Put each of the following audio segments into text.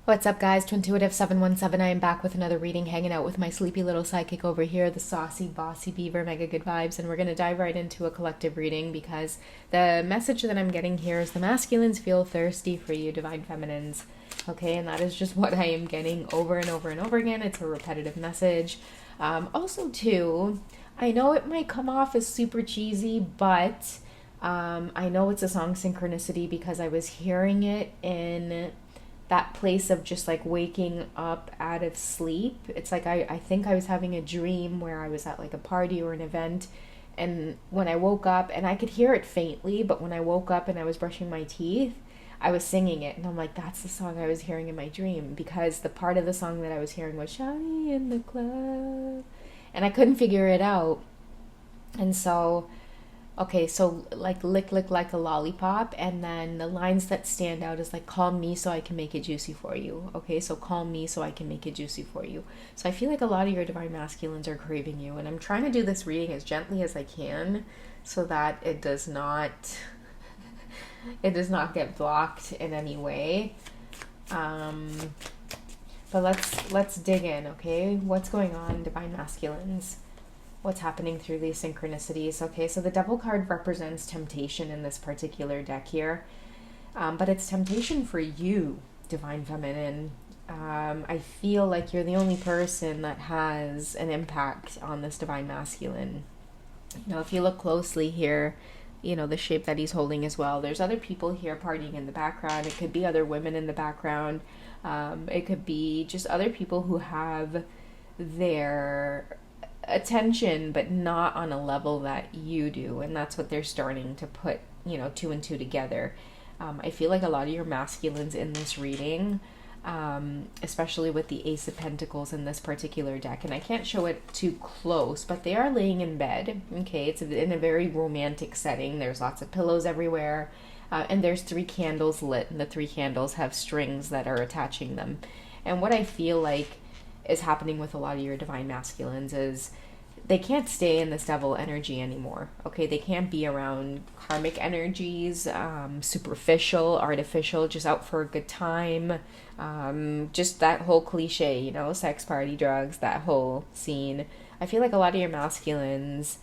What's up, guys? Twintuitive 717. I am back with another reading, hanging out with my sleepy little psychic over here, the saucy, bossy beaver, mega good vibes. And we're going to dive right into a collective reading because the message that I'm getting here is the masculines feel thirsty for you, divine feminines. Okay, and that is just what I am getting over and over and over again. It's a repetitive message. Also, too, I know it might come off as super cheesy, but I know it's a song Synchronicity because I was hearing it in that place of just like waking up out of sleep. It's like I think I was having a dream where I was at like a party or an event, and when I woke up, and I could hear it faintly, but when I woke up and I was brushing my teeth, I was singing it, and I'm like, that's the song I was hearing in my dream, because the part of the song that I was hearing was "Shawty in the club," and I couldn't figure it out. And so okay, so like lick lick like a lollipop, and then the lines that stand out is like call me so I can make it juicy for you. Okay, so call me so I can make it juicy for you. So I feel like a lot of your divine masculines are craving you, and I'm trying to do this reading as gently as I can so that it does not get blocked in any way. But let's dig in, okay? What's going on, divine masculines? What's happening through these synchronicities? Okay, so the devil card represents temptation in this particular deck here, but it's temptation for you, divine feminine. I feel like you're the only person that has an impact on this divine masculine. You know, if you look closely here, you know, the shape that he's holding as well, there's other people here partying in the background. It could be other women in the background. It could be just other people who have their attention, but not on a level that you do, and that's what they're starting to put, you know, two and two together. I feel like a lot of your masculines in this reading, especially with the Ace of Pentacles in this particular deck, and I can't show it too close, but they are laying in bed. Okay, it's in a very romantic setting. There's lots of pillows everywhere, and there's 3 candles lit, and the 3 candles have strings that are attaching them. And what I feel like is happening with a lot of your divine masculines is they can't stay in this devil energy anymore. Okay, they can't be around karmic energies, superficial, artificial, just out for a good time, just that whole cliche, you know, sex, party, drugs, that whole scene. I feel like a lot of your masculines,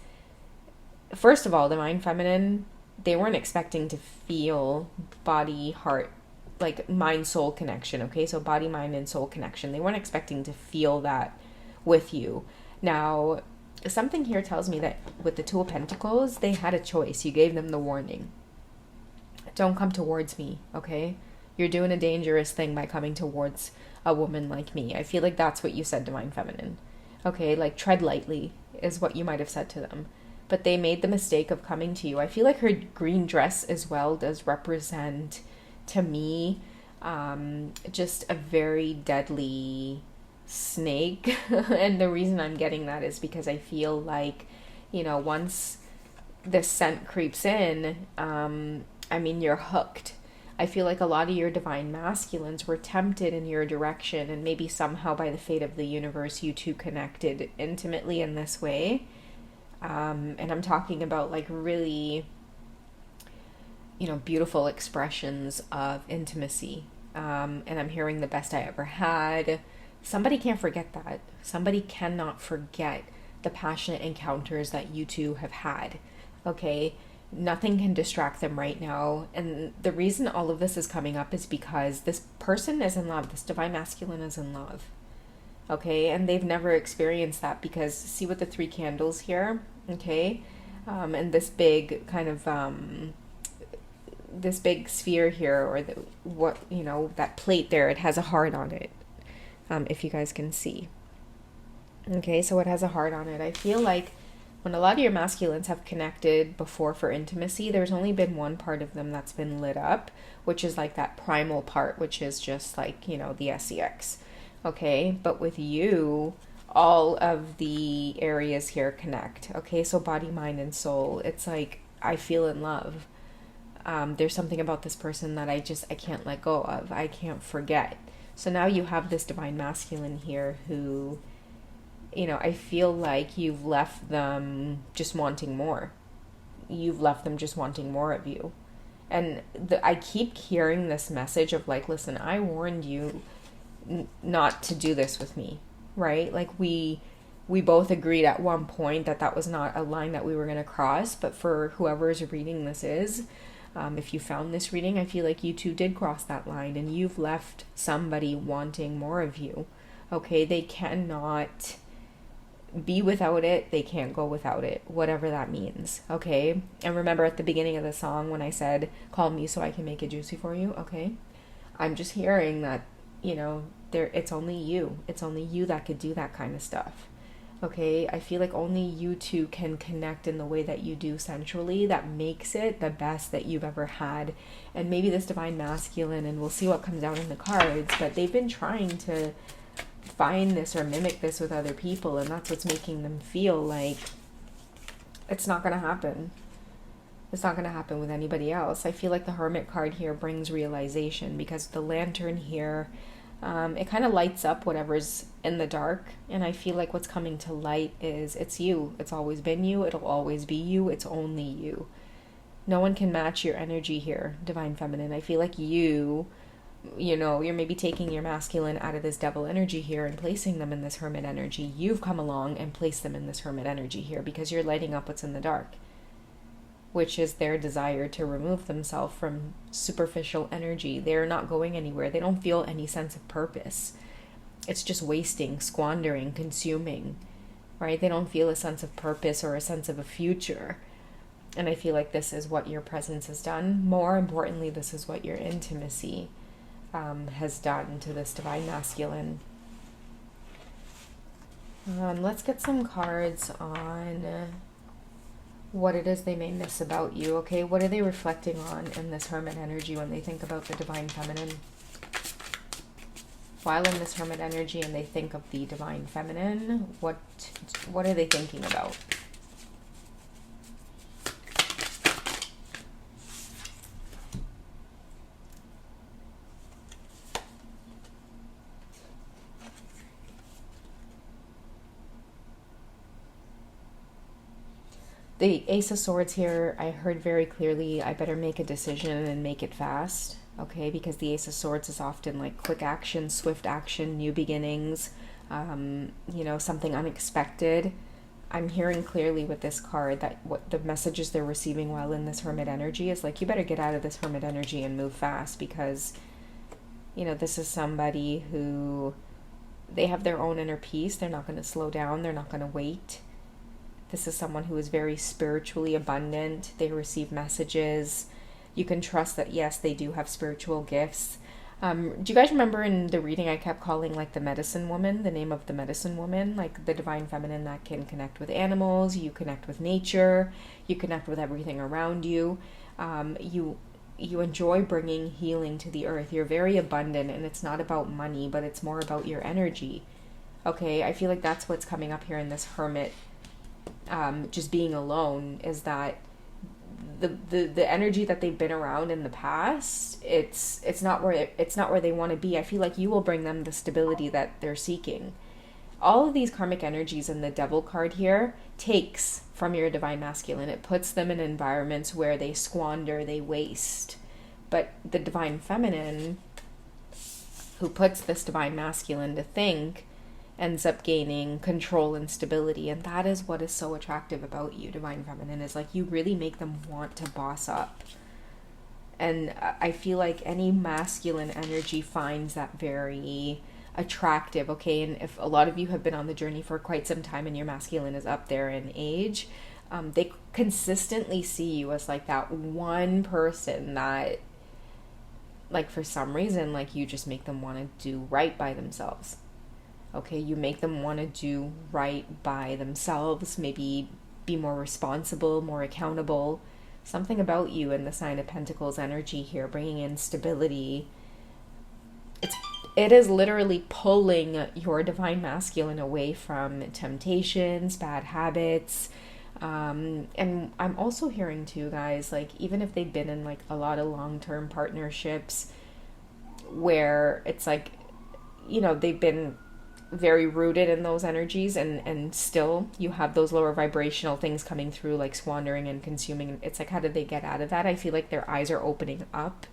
first of all, divine feminine, they weren't expecting to feel body, heart, like mind soul connection. Okay, so body, mind, and soul connection, they weren't expecting to feel that with you. Now something here tells me that with the 2 of Pentacles, they had a choice. You gave them the warning, don't come towards me. Okay, you're doing a dangerous thing by coming towards a woman like me. I feel like that's what you said, divine feminine. Okay, like tread lightly is what you might have said to them, but they made the mistake of coming to you. I feel like her green dress as well does represent, to me, just a very deadly snake. And the reason I'm getting that is because I feel like, you know, once the scent creeps in, I mean, you're hooked. I feel like a lot of your divine masculines were tempted in your direction, and maybe somehow by the fate of the universe, you two connected intimately in this way. And I'm talking about like really, you know, beautiful expressions of intimacy. And I'm hearing the best I ever had. Somebody can't forget that. Somebody cannot forget the passionate encounters that you two have had. Okay, nothing can distract them right now. And the reason all of this is coming up is because this person is in love. This divine masculine is in love. Okay, and they've never experienced that, because see with the 3 candles here, okay, and this big kind of this big sphere here, or the, what, you know, that plate there, it has a heart on it, if you guys can see. Okay, so it has a heart on it. I feel like when a lot of your masculines have connected before for intimacy, there's only been one part of them that's been lit up, which is like that primal part, which is just like, you know, the sex. Okay, but with you, all of the areas here connect. Okay, so body, mind, and soul. It's like I feel in love. There's something about this person that I can't let go of. I can't forget. So now you have this divine masculine here who, you know, I feel like you've left them just wanting more. You've left them just wanting more of you. And I keep hearing this message of like, listen, I warned you not to do this with me, right? Like we both agreed at one point that that was not a line that we were going to cross. But for whoever's reading this is, if you found this reading, I feel like you two did cross that line and you've left somebody wanting more of you. Okay, they cannot be without it. They can't go without it, whatever that means. Okay, and remember at the beginning of the song when I said, call me so I can make it juicy for you. Okay, I'm just hearing that, it's only you. It's only you that could do that kind of stuff. Okay, I feel like only you two can connect in the way that you do sensually that makes it the best that you've ever had. And maybe this divine masculine, and we'll see what comes out in the cards, but they've been trying to find this or mimic this with other people, and that's what's making them feel like it's not going to happen. It's not going to happen with anybody else. I feel like the Hermit card here brings realization, because the Lantern here, it kind of lights up whatever's in the dark. And I feel like what's coming to light is it's you. It's always been you. It'll always be you. It's only you. No one can match your energy here, Divine Feminine. I feel like you're maybe taking your masculine out of this devil energy here and placing them in this Hermit energy. You've come along and placed them in this Hermit energy here because you're lighting up what's in the dark, which is their desire to remove themselves from superficial energy. They're not going anywhere. They don't feel any sense of purpose. It's just wasting, squandering, consuming, right? They don't feel a sense of purpose or a sense of a future. And I feel like this is what your presence has done. More importantly, this is what your intimacy has done to this divine masculine. Let's get some cards on what it is they may miss about you, okay? What are they reflecting on in this Hermit energy when they think about the divine feminine? While in this Hermit energy and they think of the divine feminine, what are they thinking about? The Ace of Swords here, I heard very clearly, I better make a decision and make it fast, okay? Because the Ace of Swords is often like quick action, swift action, new beginnings, something unexpected. I'm hearing clearly with this card that what the messages they're receiving while in this Hermit energy is like, you better get out of this Hermit energy and move fast, because, this is somebody who, they have their own inner peace. They're not going to slow down. They're not going to wait. This is someone who is very spiritually abundant. They receive messages. You can trust that, yes, they do have spiritual gifts. Do you guys remember in the reading I kept calling like the medicine woman, the name of the medicine woman, like the divine feminine that can connect with animals, you connect with nature, you connect with everything around you. You enjoy bringing healing to the earth. You're very abundant, and it's not about money, but it's more about your energy. Okay, I feel like that's what's coming up here in this Hermit. Just being alone is that the energy that they've been around in the past, it's not where they want to be. I feel like you will bring them the stability that they're seeking. All of these karmic energies in the Devil card here takes from your divine masculine. It puts them in environments where they squander, they waste. But the divine feminine, who puts this divine masculine to think, ends up gaining control and stability. And that is what is so attractive about you, divine feminine, is like you really make them want to boss up. And I feel like any masculine energy finds that very attractive, okay? And if a lot of you have been on the journey for quite some time and your masculine is up there in age, they consistently see you as like that one person that, like, for some reason, like, you just make them want to do right by themselves. Okay, you make them want to do right by themselves, maybe be more responsible, more accountable. Something about you in the Sign of Pentacles energy here, bringing in stability. It is literally pulling your divine masculine away from temptations, bad habits. And I'm also hearing too, guys, like, even if they've been in like a lot of long-term partnerships where it's like, they've been very rooted in those energies, and still you have those lower vibrational things coming through, like squandering and consuming. It's like, how did they get out of that? I feel like their eyes are opening up.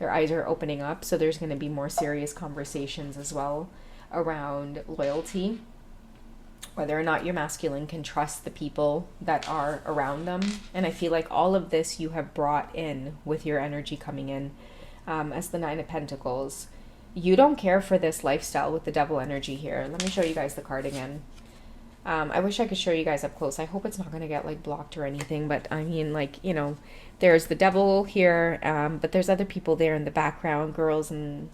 Their eyes are opening up, so there's going to be more serious conversations as well around loyalty, whether or not your masculine can trust the people that are around them. And I feel like all of this you have brought in with your energy coming in as the Nine of Pentacles. You don't care for this lifestyle with the Devil energy here. Let me show you guys the card again. I wish I could show you guys up close. I hope it's not going to get like blocked or anything, but I mean, like, you know, there's the Devil here, but there's other people there in the background, girls and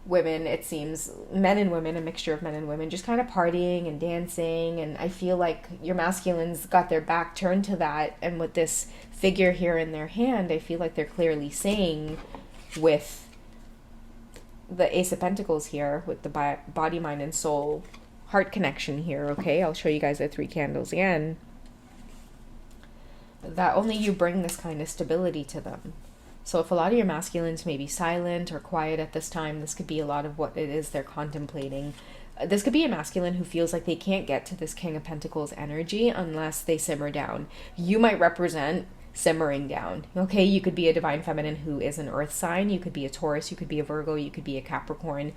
women, it seems, men and women, a mixture of men and women, just kind of partying and dancing. And I feel like your masculines got their back turned to that, and with this figure here in their hand, I feel like they're clearly saying, with the Ace of Pentacles here, with the body, mind, and soul heart connection here, okay, I'll show you guys the 3 candles again, that only you bring this kind of stability to them. So if a lot of your masculines may be silent or quiet at this time, this could be a lot of what it is they're contemplating. This could be a masculine who feels like they can't get to this King of Pentacles energy unless they simmer down. You might represent simmering down. Okay, you could be a divine feminine who is an earth sign. You could be a Taurus. You could be a Virgo. You could be a Capricorn.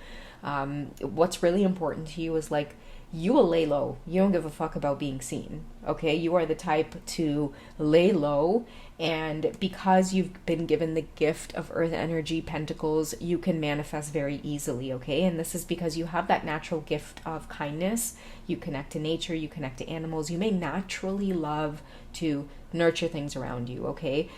What's really important to you is like, you will lay low. You don't give a fuck about being seen. Okay, you are the type to lay low, and because you've been given the gift of earth energy, pentacles, you can manifest very easily. Okay, and this is because you have that natural gift of kindness. You connect to nature, you connect to animals. You may naturally love to nurture things around you. Okay,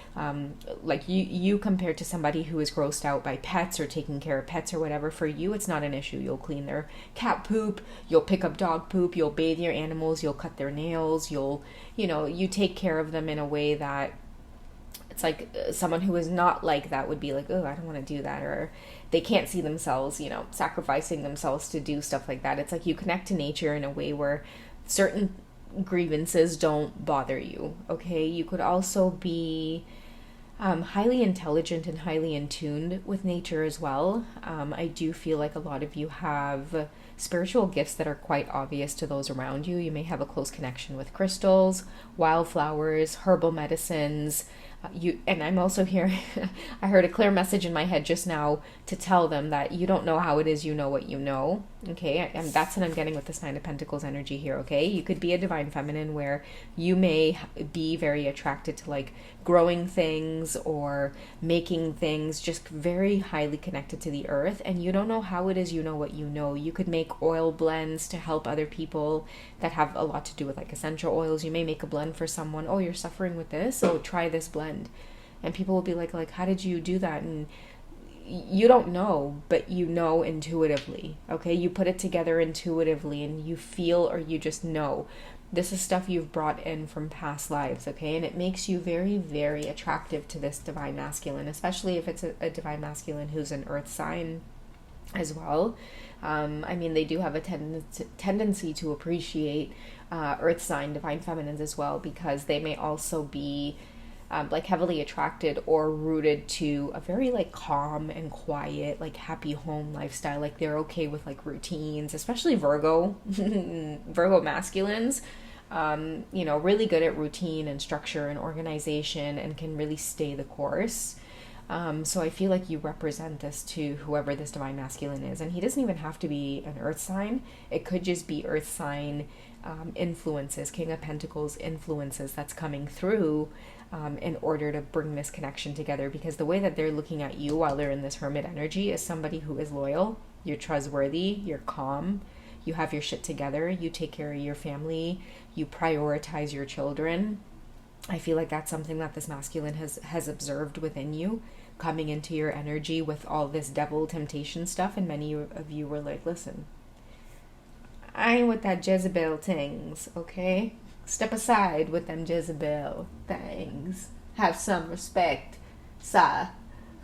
like you compared to somebody who is grossed out by pets or taking care of pets or whatever, for you it's not an issue. You'll clean their cat poop, you'll pick up dog poop, you'll bathe your animals, you'll cut their nails, you'll, you know, you take care of them in a way that it's like someone who is not like that would be like, oh, I don't want to do that, or they can't see themselves, you know, sacrificing themselves to do stuff like that. It's like you connect to nature in a way where certain grievances don't bother you. Okay, you could also be highly intelligent and highly in tune with nature as well. I do feel like a lot of you have spiritual gifts that are quite obvious to those around you. You may have a close connection with crystals, wildflowers, herbal medicines. And I'm also here, I heard a clear message in my head just now to tell them that you don't know how it is, you know what you know. Okay, and that's what I'm getting with this Nine of Pentacles energy here. Okay, you could be a divine feminine where you may be very attracted to like growing things or making things, just very highly connected to the earth, and you don't know how it is, you know what you know. You could make oil blends to help other people that have a lot to do with like essential oils. You may make a blend for someone. Oh, you're suffering with this, so try this blend. And people will be like, how did you do that? And you don't know, but you know intuitively. Okay, you put it together intuitively and you feel, or you just know. This is stuff you've brought in from past lives. Okay, and it makes you very, very attractive to this divine masculine, especially if it's a divine masculine who's an earth sign as well. I mean, they do have a tendency to appreciate earth sign divine feminines as well, because they may also be like heavily attracted or rooted to a very like calm and quiet, like happy home lifestyle. Like they're okay with like routines, especially Virgo, Virgo masculines, you know, really good at routine and structure and organization and can really stay the course. So I feel like you represent this to whoever this divine masculine is. And he doesn't even have to be an earth sign. It could just be earth sign influences, King of Pentacles influences that's coming through in order to bring this connection together. Because the way that they're looking at you while they're in this Hermit energy is somebody who is loyal, you're trustworthy, you're calm, you have your shit together, you take care of your family, you prioritize your children. I feel like that's something that this masculine has observed within you, coming into your energy with all this devil temptation stuff. And many of you were like, listen, I ain't with that Jezebel things, okay? Step aside with them Jezebel things. Have some respect, sir.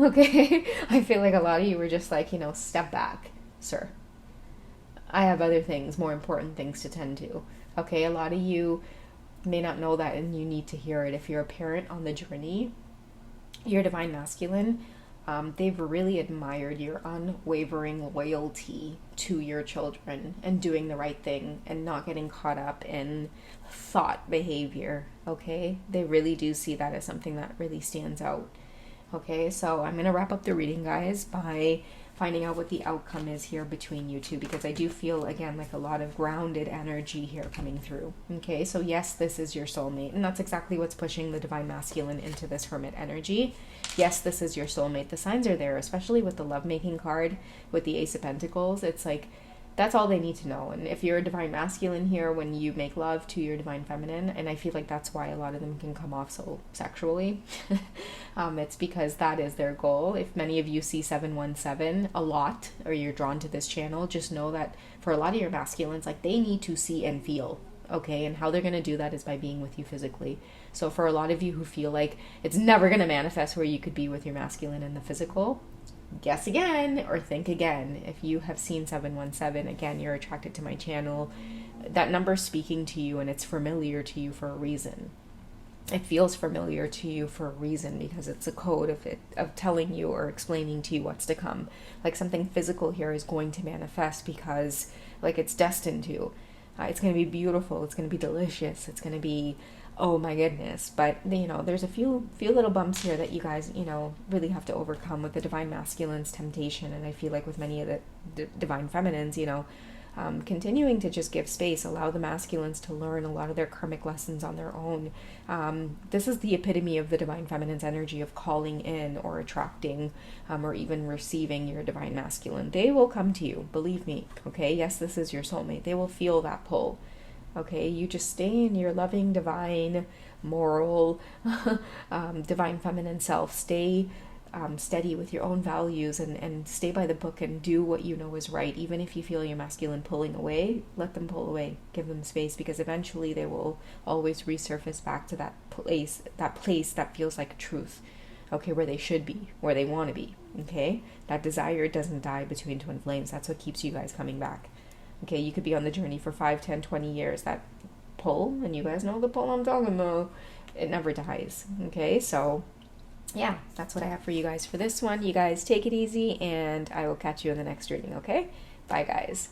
Okay? I feel like a lot of you were just like, you know, step back, sir. I have other things, more important things to tend to. Okay? A lot of you may not know that, and you need to hear it. If you're a parent on the journey, your divine masculine, they've really admired your unwavering loyalty to your children and doing the right thing and not getting caught up in thought behavior. Okay, they really do see that as something that really stands out. Okay, so I'm going to wrap up the reading, guys, by finding out what the outcome is here between you two, because I do feel, again, like a lot of grounded energy here coming through. Okay, so yes, this is your soulmate, and that's exactly what's pushing the divine masculine into this Hermit energy. Yes, this is your soulmate. The signs are there, especially with the lovemaking card, with the Ace of Pentacles. It's like, that's all they need to know. And if you're a divine masculine here, when you make love to your divine feminine, and I feel like that's why a lot of them can come off so sexually, it's because that is their goal. If many of you see 717 a lot, or you're drawn to this channel, just know that for a lot of your masculines, like, they need to see and feel. Okay, and how they're going to do that is by being with you physically. So for a lot of you who feel like it's never going to manifest where you could be with your masculine in the physical, guess again or think again. If you have seen 717, again, you're attracted to my channel. That number's speaking to you, and it's familiar to you for a reason. It feels familiar to you for a reason, because it's a code of telling you or explaining to you what's to come. Like, something physical here is going to manifest because, like, it's destined to. It's going to be beautiful. It's going to be delicious. It's going to be, oh my goodness. But, you know, there's a few little bumps here that you guys, you know, really have to overcome with the divine masculine's temptation. And I feel like with many of the divine feminines, you know, continuing to just give space, allow the masculines to learn a lot of their karmic lessons on their own. This is the epitome of the divine feminine's energy of calling in or attracting or even receiving your divine masculine. They will come to you, believe me. Okay, yes, this is your soulmate. They will feel that pull. Okay, you just stay in your loving, divine, moral, divine feminine self. Stay steady with your own values, and stay by the book and do what you know is right. Even if you feel your masculine pulling away, let them pull away. Give them space, because eventually they will always resurface back to that place that feels like truth. Okay, where they should be, where they want to be. Okay, that desire doesn't die between twin flames. That's what keeps you guys coming back. Okay, you could be on the journey for 5, 10, 20 years. That pull, and you guys know the pull I'm talking about, it never dies. Okay, so yeah, that's what I have for you guys for this one. You guys take it easy, and I will catch you in the next reading, okay? Bye, guys.